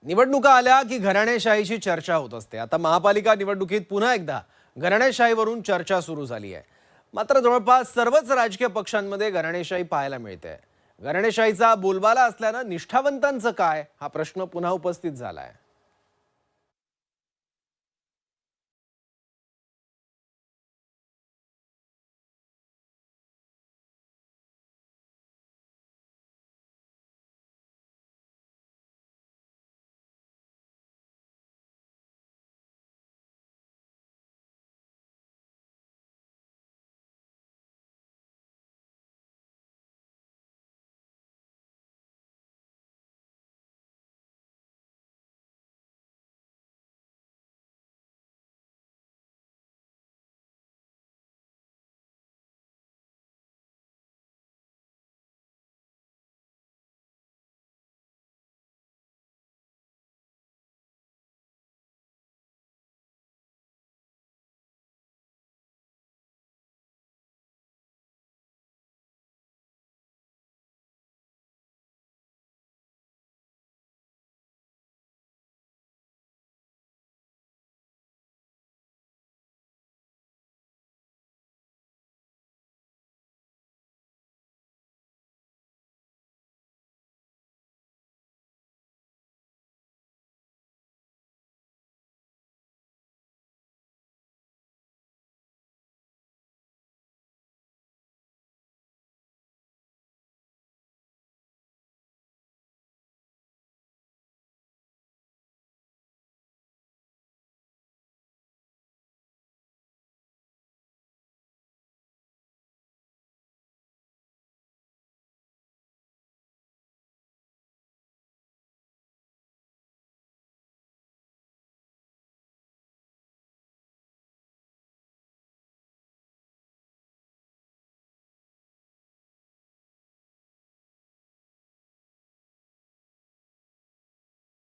निवडणुका आल्या की घराणेशाहीची चर्चा होत असते। आता महापालिका निवडणुकीत पुन्हा एकदा घराणेशाहीवरून चर्चा सुरू झाली आहे। मात्र जवळपास सर्वच राजकीय पक्षांमध्ये घराणेशाही पाहायला मिळते। घराणेशाहीचा बोलबाला असल्याने निष्ठावंतांचं काय हा प्रश्न पुन्हा उपस्थित झाला आहे।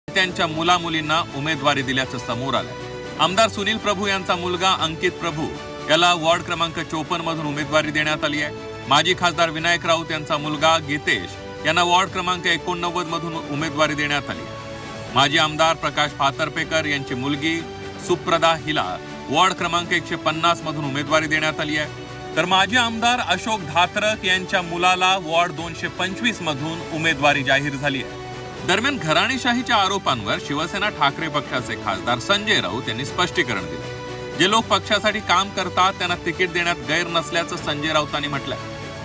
त्यांच्या मुलामुलींना उमेदवारी दिल्याचं समोर आलं। आमदार सुनील प्रभू यांचा मुलगा अंकित प्रभू याला वॉर्ड क्रमांक 54 मधून उमेदवारी देण्यात आली आहे। माजी खासदार विनायक राऊत यांचा मुलगा गीतेश यांना वॉर्ड क्रमांक 89 मधून उमेदवारी देण्यात आली आहे। माजी आमदार प्रकाश फातर्पेकर यांची मुलगी सुप्रदा हिला वॉर्ड क्रमांक 150 मधून उमेदवारी देण्यात आली आहे। तर माजी आमदार अशोक धात्रक यांच्या मुलाला वॉर्ड 225 मधून उमेदवारी जाहीर झाली आहे। दरम्यान घराणेशाहीच्या आरोपांवर शिवसेना ठाकरे पक्षाचे खासदार संजय राऊत यांनी स्पष्टीकरण दिले। जे लोक पक्षासाठी काम करतात त्यांना तिकीट देण्यात गैर नसल्याचं संजय राऊतांनी म्हटलंय।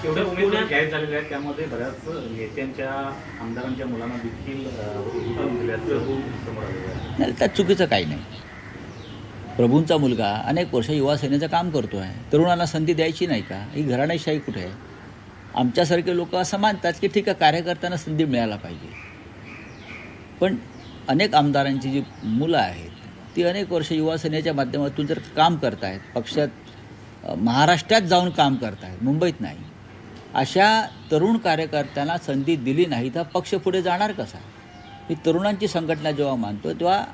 एवढे उमेदवार जाहीर झालेले आहेत, त्यामध्ये बऱ्याच नेत्यांच्या आमदारांच्या मुलांना देखील दिल्याचं समोर आलेलं आहे। त्यात चुकीचं काही नाही। प्रभूंचा मुलगा अनेक वर्ष युवा सेनेचं काम करतो आहे, तरुणांना संधी द्यायची नाही का? ही घराणेशाही कुठे आहे? आमच्यासारखे लोक असं मानतात की ठीक आहे, कार्यकर्त्यांना संधी मिळायला पाहिजे, पण अनेक आमदारांची जी मुलं आहेत ती अनेक वर्ष युवा सेनेच्या माध्यमातून जर काम करत आहेत, पक्षात महाराष्ट्रात जाऊन काम करत आहेत, मुंबईत नाही, अशा तरुण कार्यकर्त्यांना संधी दिली नाही तर पक्ष पुढे जाणार कसा? ही तरुणांची संघटना जेव्हा मानतो तेव्हा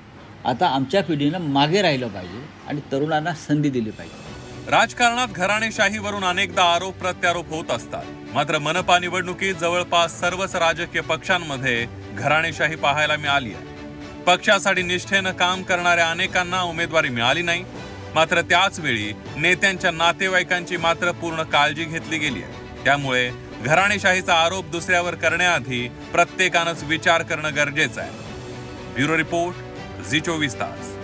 आता आमच्या पिढीनं मागे राहिलं पाहिजे आणि तरुणांना संधी दिली पाहिजे। राजकारणात घराणेशाहीवरून अनेकदा आरोप प्रत्यारोप होत असतात, मात्र मनपा निवडणुकीत जवळपास सर्वच राजकीय पक्षांमध्ये घराणेशाही पाहायला मिळाली आहे। पक्षासाठी निष्ठेनं काम करणाऱ्या अनेकांना उमेदवारी मिळाली नाही, मात्र त्याच वेळी नेत्यांच्या नातेवाईकांची मात्र पूर्ण काळजी घेतली गेली आहे। त्यामुळे घराणेशाहीचा आरोप दुसऱ्यावर करण्याआधी प्रत्येकानंच विचार करणं गरजेचं आहे। ब्युरो रिपोर्ट, झी 24 तास।